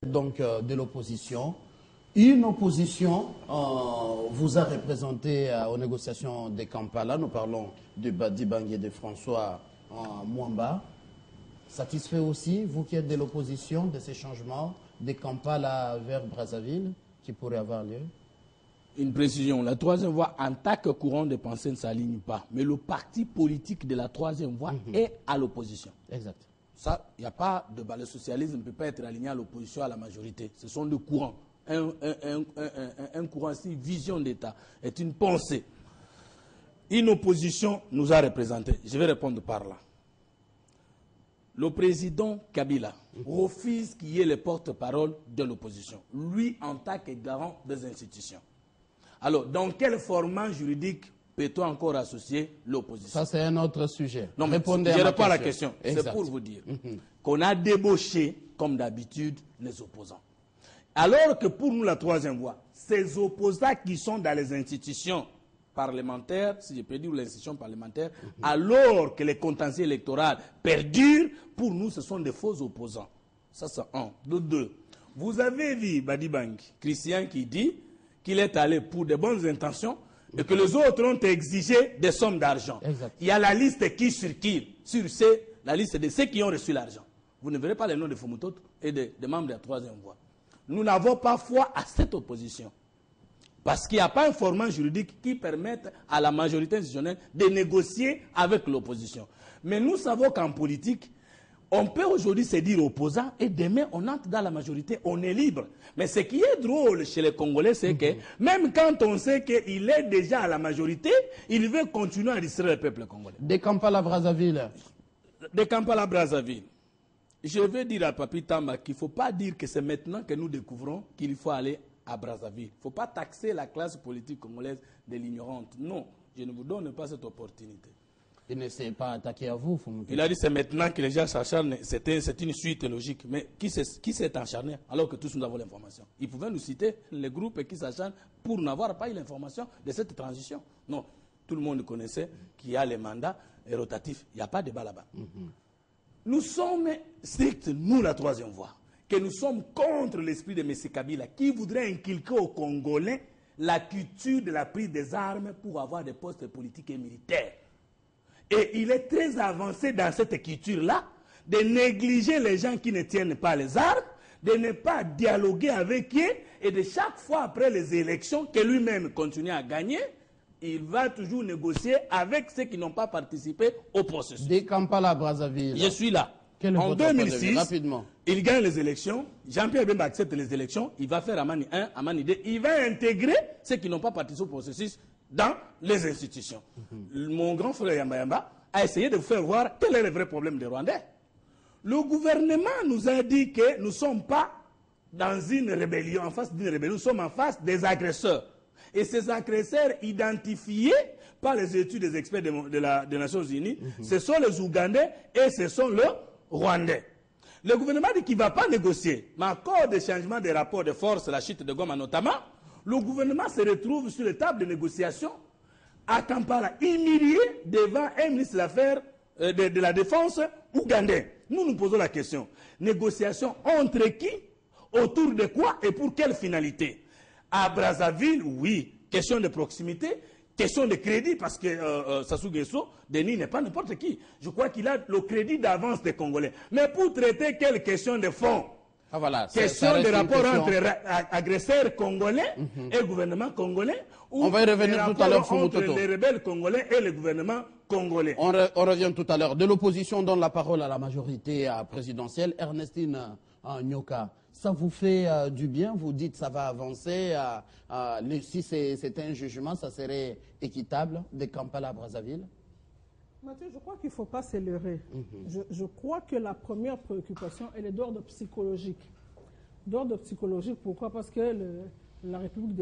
Donc de l'opposition. Une opposition vous a représenté aux négociations de Kampala. Nous parlons de Badi Bangui et de François Mwamba. Satisfait aussi, vous qui êtes de l'opposition, de ces changements de Kampala vers Brazzaville qui pourraient avoir lieu? Une précision, la troisième voie, en tant que courant de pensée, ne s'aligne pas. Mais le parti politique de la troisième voie est à l'opposition. Exact. Ça, il n'y a pas de débat. Le socialisme ne peut pas être aligné à l'opposition, à la majorité. Ce sont deux courants. Un courant, c'est une vision d'État, est une pensée. Une opposition nous a représentés. Je vais répondre par là. Le président Kabila refuse qu'il y ait le porte-parole de l'opposition. Lui, en tant que garant des institutions. Alors, dans quel format juridique peut-on encore associer l'opposition? Ça, c'est un autre sujet. Non, mais je réponds à la question. C'est pour vous dire qu'on a débauché, comme d'habitude, les opposants. Alors que pour nous, la troisième voie, ces opposants qui sont dans les institutions parlementaires, si je peux dire l'institution parlementaire, alors que les contentieux électoraux perdurent, pour nous, ce sont des faux opposants. Ça, c'est un. De deux, vous avez vu Badi Bangui, Christian, qui dit qu'il est allé pour de bonnes intentions et que les autres ont exigé des sommes d'argent. Il y a la liste qui circule sur la liste de ceux qui ont reçu l'argent. Vous ne verrez pas les noms de Fumutot et des membres de la troisième voie. Nous n'avons pas foi à cette opposition. Parce qu'il n'y a pas un format juridique qui permette à la majorité institutionnelle de négocier avec l'opposition. Mais nous savons qu'en politique, on peut aujourd'hui se dire opposant et demain on entre dans la majorité, on est libre. Mais ce qui est drôle chez les Congolais, c'est que même quand on sait qu'il est déjà à la majorité, il veut continuer à distraire le peuple congolais. De Kampala à Brazzaville. De Kampala à Brazzaville. Je veux dire à Papi Tamba qu'il ne faut pas dire que c'est maintenant que nous découvrons qu'il faut aller à Brazzaville. Il ne faut pas taxer la classe politique congolaise de l'ignorante. Non, je ne vous donne pas cette opportunité. Il ne s'est pas attaqué à vous. Il a dit c'est maintenant que les gens s'acharnent. C'est une suite logique. Mais qui s'est acharné alors que tous nous avons l'information? Ils pouvaient nous citer les groupes qui s'acharnent pour n'avoir pas eu l'information de cette transition. Non, tout le monde connaissait qu'il y a les mandats rotatifs. Il n'y a pas de débat là-bas. Nous sommes stricts, nous la troisième voie, que nous sommes contre l'esprit de M. Kabila qui voudrait inculquer aux Congolais la culture de la prise des armes pour avoir des postes politiques et militaires. Et il est très avancé dans cette culture-là de négliger les gens qui ne tiennent pas les armes, de ne pas dialoguer avec eux et de chaque fois après les élections que lui-même continue à gagner, il va toujours négocier avec ceux qui n'ont pas participé au processus. De Kampala à Brazzaville. Je suis là. En 2006, il gagne les élections. Jean-Pierre Bemba accepte les élections. Il va faire Amani 1, Amani 2. Il va intégrer ceux qui n'ont pas participé au processus dans les institutions. Mon grand frère Yamba Yamba a essayé de vous faire voir quel est le vrai problème des Rwandais. Le gouvernement nous a dit que nous ne sommes pas dans une rébellion, en face d'une rébellion, nous sommes en face des agresseurs. Et ces agresseurs identifiés par les études des experts des Nations Unies, ce sont les Ougandais et ce sont les Rwandais. Le gouvernement dit qu'il ne va pas négocier, mais à cause des changements des rapports de force, la chute de Goma notamment, le gouvernement se retrouve sur les tables de négociation à Kampala, humilié devant un ministre des Affaires de la Défense ougandais. Nous nous posons la question, négociation entre qui, autour de quoi et pour quelle finalité? À Brazzaville, oui, question de proximité, question de crédit, parce que Sassou Nguesso, Denis n'est pas n'importe qui. Je crois qu'il a le crédit d'avance des Congolais. Mais pour traiter quelle question de fond? Question de rapport entre agresseurs congolais et gouvernement congolais, ou on va y revenir tout à l'heure entre les rebelles congolais et le gouvernement congolais. On revient tout à l'heure. De l'opposition donne la parole à la majorité présidentielle. Ernestine Nyoka, ça vous fait du bien? Vous dites ça va avancer. Si c'était un jugement, ça serait équitable de Kampala à Brazzaville? Mathieu, je crois qu'il ne faut pas se leurrer. Je crois que la première préoccupation, elle est d'ordre psychologique. D'ordre psychologique, pourquoi? Parce que la République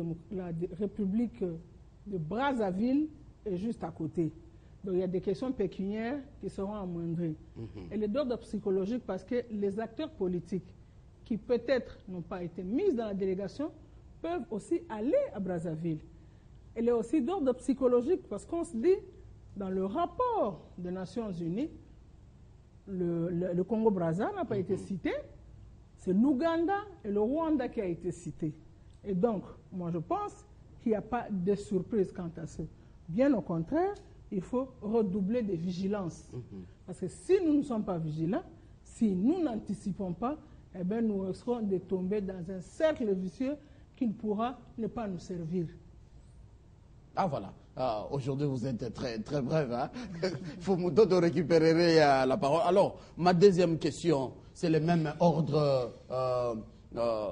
de Brazzaville est juste à côté. Donc il y a des questions pécuniaires qui seront amoindries. Elle est d'ordre psychologique parce que les acteurs politiques qui peut-être n'ont pas été mis dans la délégation peuvent aussi aller à Brazzaville. Elle est aussi d'ordre psychologique parce qu'on se dit, dans le rapport des Nations Unies, le Congo-Brazza n'a pas été cité. C'est l'Ouganda et le Rwanda qui a été cité. Et donc, moi je pense qu'il n'y a pas de surprise quant à ça. Bien au contraire, il faut redoubler de vigilance. Parce que si nous ne sommes pas vigilants, si nous n'anticipons pas, eh bien, nous risquons de tomber dans un cercle vicieux qui ne pourra ne pas nous servir. Ah voilà, aujourd'hui vous êtes très, très bref. Hein? Il faut de récupérer la parole. Alors, ma deuxième question, c'est le même ordre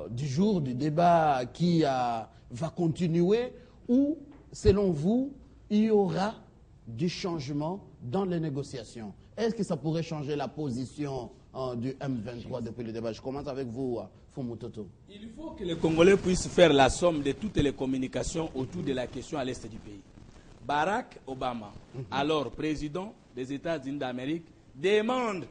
du jour, du débat qui va continuer, ou, selon vous, il y aura du changement dans les négociations. Est-ce que ça pourrait changer la position du M23 depuis le débat? Je commence avec vous, Fumutoto. Il faut que les Congolais puissent faire la somme de toutes les communications autour de la question à l'est du pays. Barack Obama, alors président des États-Unis d'Amérique, demande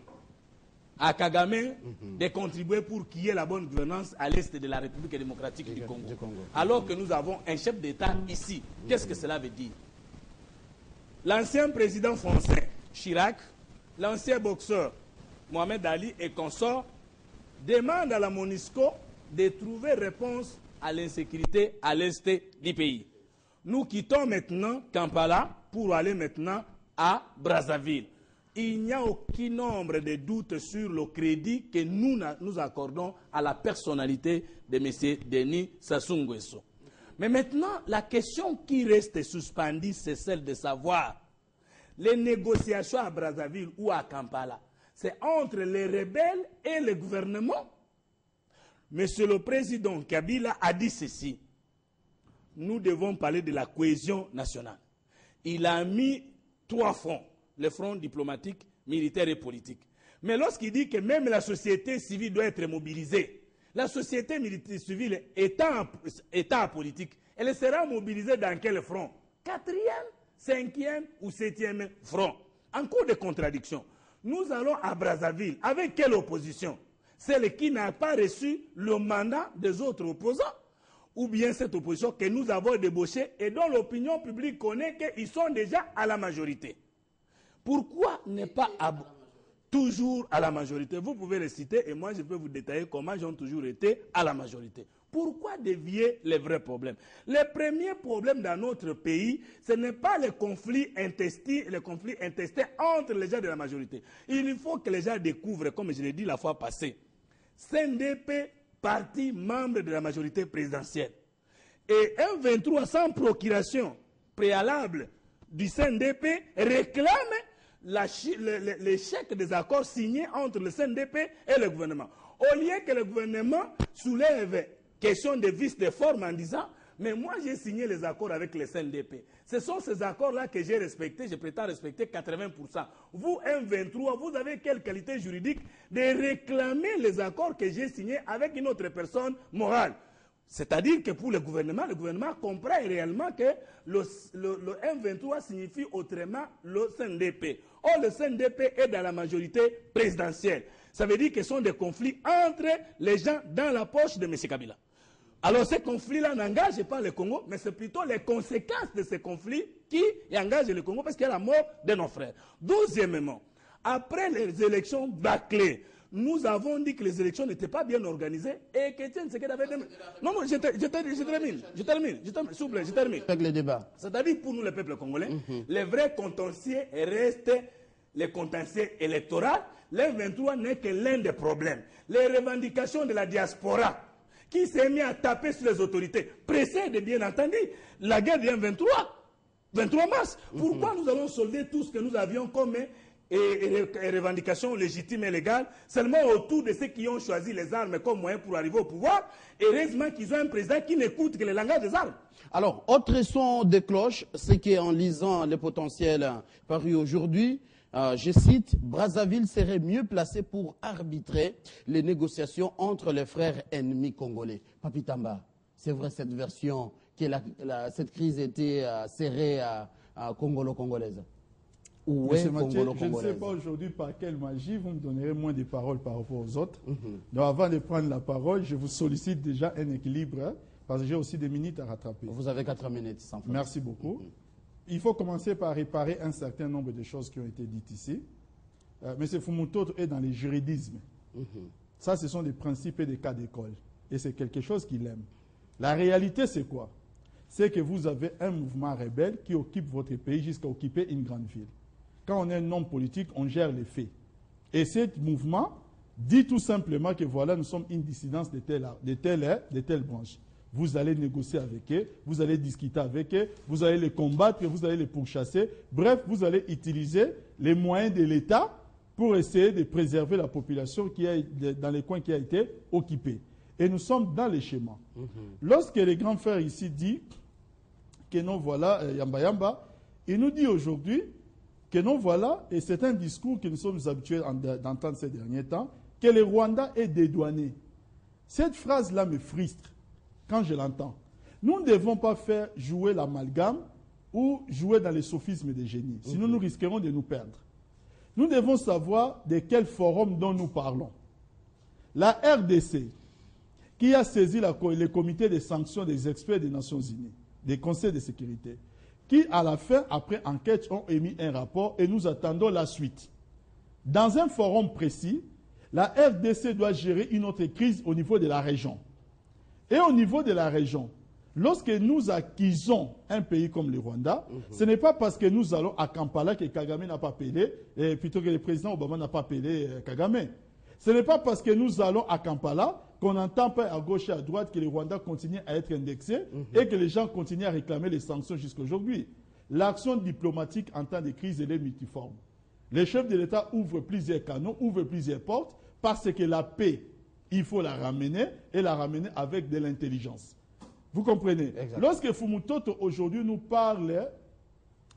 à Kagame de contribuer pour qu'il y ait la bonne gouvernance à l'est de la République démocratique du Congo. Alors que nous avons un chef d'État ici. Qu'est-ce que cela veut dire? L'ancien président français, Chirac, l'ancien boxeur, Mohamed Ali et consorts, demandent à la MONUSCO de trouver réponse à l'insécurité à l'est du pays. Nous quittons maintenant Kampala pour aller maintenant à Brazzaville. Il n'y a aucun nombre de doutes sur le crédit que nous accordons à la personnalité de M. Denis Sassou Nguesso. Mais maintenant, la question qui reste suspendue, c'est celle de savoir les négociations à Brazzaville ou à Kampala. C'est entre les rebelles et le gouvernement. Monsieur le Président Kabila a dit ceci. Nous devons parler de la cohésion nationale. Il a mis 3 fronts. Le front diplomatique, militaire et politique. Mais lorsqu'il dit que même la société civile doit être mobilisée, la société civile étant politique, elle sera mobilisée dans quel front? 4e, 5e ou 7e front. En cours de contradiction. Nous allons à Brazzaville. Avec quelle opposition? Celle qui n'a pas reçu le mandat des autres opposants? Ou bien cette opposition que nous avons débauchée et dont l'opinion publique connaît qu'ils sont déjà à la majorité? Pourquoi ne pas toujours à la majorité? Vous pouvez les citer et moi je peux vous détailler comment ils ont toujours été à la majorité. Pourquoi dévier les vrais problèmes? Le premier problème dans notre pays, ce n'est pas les conflits intestins entre les gens de la majorité. Il faut que les gens découvrent, comme je l'ai dit la fois passée, CNDP, parti membre de la majorité présidentielle. Et un 23 sans procuration préalable du CNDP réclame l'échec des accords signés entre le CNDP et le gouvernement. Au lieu que le gouvernement soulève question de vice de forme en disant « mais moi j'ai signé les accords avec le CNDP ». Ce sont ces accords-là que j'ai respectés, je prétends respecter 80%. Vous, M23, vous avez quelle qualité juridique de réclamer les accords que j'ai signés avec une autre personne morale? C'est-à-dire que pour le gouvernement comprend réellement que le M23 signifie autrement le CNDP. Or, le CNDP est dans la majorité présidentielle. Ça veut dire que ce sont des conflits entre les gens dans la poche de M. Kabila. Alors, ces conflits-là n'engagent pas le Congo, mais c'est plutôt les conséquences de ces conflits qui engagent le Congo parce qu'il y a la mort de nos frères. Deuxièmement, après les élections bâclées, nous avons dit que les élections n'étaient pas bien organisées et que Tshisekedi avait... Non, je termine. S'il vous plaît, je termine. Avec le débat. C'est-à-dire pour nous, le peuple congolais, les vrais contentieux restent les contentieux électoraux. L'M23 n'est que l'un des problèmes. Les revendications de la diaspora qui s'est mis à taper sur les autorités précèdent bien entendu la guerre du M23. 23 mars. Pourquoi nous allons solder tout ce que nous avions comme revendications légitimes et légales seulement autour de ceux qui ont choisi les armes comme moyen pour arriver au pouvoir? Heureusement qu'ils ont un président qui n'écoute que le langage des armes. Alors, autre son de cloche, c'est qu'en lisant les potentiels parus aujourd'hui, je cite, Brazzaville serait mieux placé pour arbitrer les négociations entre les frères ennemis congolais. Papi Tamba, c'est vrai cette version que cette crise était serrée à congolo-congolaise? Monsieur Mathieu, je ne sais pas aujourd'hui par quelle magie vous me donnerez moins de paroles par rapport aux autres. Donc avant de prendre la parole, je vous sollicite déjà un équilibre, hein, parce que j'ai aussi des minutes à rattraper. Vous avez 4 minutes, sans faute. Merci beaucoup. Il faut commencer par réparer un certain nombre de choses qui ont été dites ici. Monsieur Fumutoto est dans les juridismes. Ça, ce sont des principes et des cas d'école. Et c'est quelque chose qu'il aime. La réalité, c'est quoi? C'est que vous avez un mouvement rebelle qui occupe votre pays jusqu'à occuper une grande ville. Quand on est un homme politique, on gère les faits. Et ce mouvement dit tout simplement que voilà, nous sommes une dissidence de telle branche. Vous allez négocier avec eux, vous allez discuter avec eux, vous allez les combattre, vous allez les pourchasser. Bref, vous allez utiliser les moyens de l'État pour essayer de préserver la population qui est dans les coins qui a été occupée. Et nous sommes dans les schémas. Lorsque les grands frères ici disent que non, voilà, Yamba Yamba, il nous dit aujourd'hui que non, voilà, et c'est un discours que nous sommes habitués d'entendre ces derniers temps, que le Rwanda est dédouané. Cette phrase-là me frustre quand je l'entends. Nous ne devons pas faire jouer l'amalgame ou jouer dans les sophismes des génies. Sinon, nous risquerons de nous perdre. Nous devons savoir de quel forum dont nous parlons. La RDC, qui a saisi le comité de sanctions des experts des Nations Unies, des conseils de sécurité, qui, à la fin, après enquête, ont émis un rapport et nous attendons la suite. Dans un forum précis, la RDC doit gérer une autre crise au niveau de la région. Et au niveau de la région, lorsque nous acquisons un pays comme le Rwanda, ce n'est pas parce que nous allons à Kampala que Kagame n'a pas appelé, plutôt que le président Obama n'a pas appelé Kagame. Ce n'est pas parce que nous allons à Kampala qu'on n'entend pas à gauche et à droite que le Rwanda continue à être indexé et que les gens continuent à réclamer les sanctions jusqu'à aujourd'hui. L'action diplomatique en temps de crise, elle est multiforme. Les chefs de l'État ouvrent plusieurs canaux, ouvrent plusieurs portes, parce que la paix, il faut la ramener, et la ramener avec de l'intelligence. Vous comprenez? Exactement. Lorsque Fumutoto aujourd'hui nous parle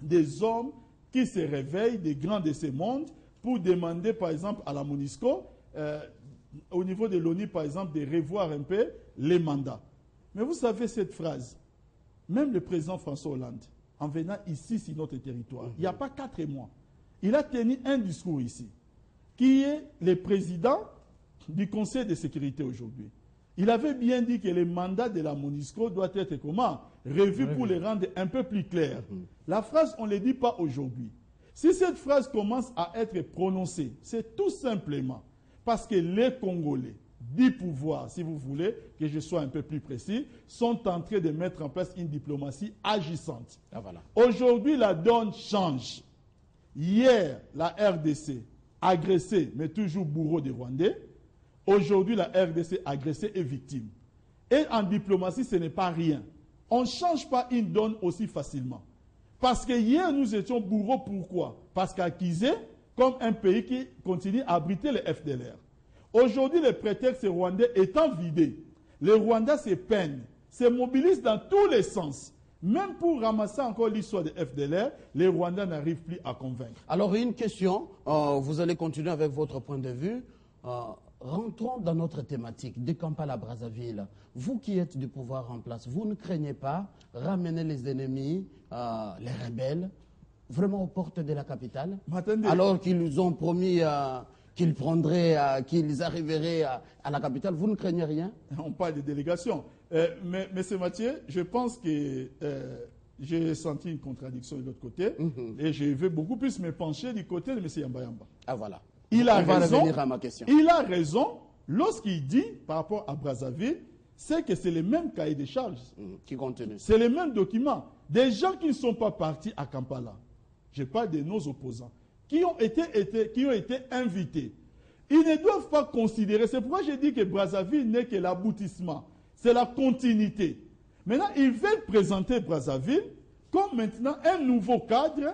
des hommes qui se réveillent, des grands de ce monde, pour demander par exemple à la MONUSCO, au niveau de l'ONU par exemple, de revoir un peu les mandats. Mais vous savez cette phrase, même le président François Hollande, en venant ici sur notre territoire, il n'y a pas 4 mois, il a tenu un discours ici, qui est le président du Conseil de sécurité aujourd'hui. Il avait bien dit que le mandat de la MONUSCO doit être comment? Revu pour les rendre un peu plus clairs. La phrase, on ne le dit pas aujourd'hui. Si cette phrase commence à être prononcée, c'est tout simplement parce que les Congolais du pouvoir, si vous voulez, que je sois un peu plus précis, sont en train de mettre en place une diplomatie agissante. Ah, voilà. Aujourd'hui, la donne change. Hier, la RDC agressée, mais toujours bourreau des Rwandais. Aujourd'hui, la RDC agressée et victime. Et en diplomatie, ce n'est pas rien. On ne change pas une donne aussi facilement. Parce que hier, nous étions bourreaux. Pourquoi? Parce qu'acquisés comme un pays qui continue à abriter les FDLR. Aujourd'hui, le prétexte rwandais étant vidé, le Rwanda se peine, se mobilise dans tous les sens. Même pour ramasser encore l'histoire des FDLR, les Rwandais n'arrivent plus à convaincre. Alors, une question, vous allez continuer avec votre point de vue. Rentrons dans notre thématique, de Kampala à Brazzaville. Vous qui êtes du pouvoir en place, vous ne craignez pas ramener les ennemis, les rebelles, vraiment aux portes de la capitale? Alors qu'ils ont promis qu'ils prendraient, qu'ils arriveraient à la capitale, vous ne craignez rien? On parle de délégation. Mais M. Mathieu, je pense que j'ai senti une contradiction de l'autre côté et je vais beaucoup plus me pencher du côté de M. Yamba Yamba. Ah voilà. Il a raison. Revenir à ma question. Il a raison lorsqu'il dit par rapport à Brazzaville, c'est que c'est les mêmes cahiers de charges. Qui contenus. C'est les mêmes documents. Des gens qui ne sont pas partis à Kampala, je parle de nos opposants, qui ont été invités. Ils ne doivent pas considérer, c'est pourquoi j'ai dit que Brazzaville n'est que l'aboutissement, c'est la continuité. Maintenant, ils veulent présenter Brazzaville comme maintenant un nouveau cadre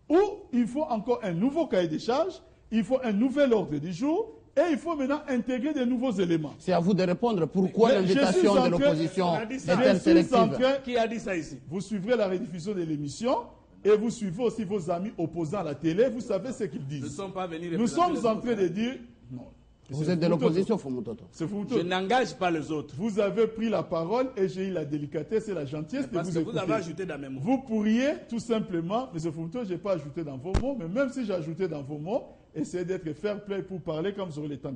où il faut encore un nouveau cahier de charges, il faut un nouvel ordre du jour et il faut maintenant intégrer de nouveaux éléments. C'est à vous de répondre pourquoi l'invitation de l'opposition est-elle sélective? Qui a dit ça ici? Vous suivrez la rediffusion de l'émission et vous suivez aussi vos amis opposants à la télé, vous savez ce qu'ils disent. Nous sommes en train de dire... Non. Vous êtes de l'opposition, Fumutoto. Je n'engage pas les autres. Vous avez pris la parole et j'ai eu la délicatesse et la gentillesse de vous écouter. Vous avez ajouté dans mes mots. Vous pourriez tout simplement, M. Fumutoto, je n'ai pas ajouté dans vos mots, mais même si j'ai ajouté dans vos mots, essayez d'être fair play pour parler comme vous aurez le temps.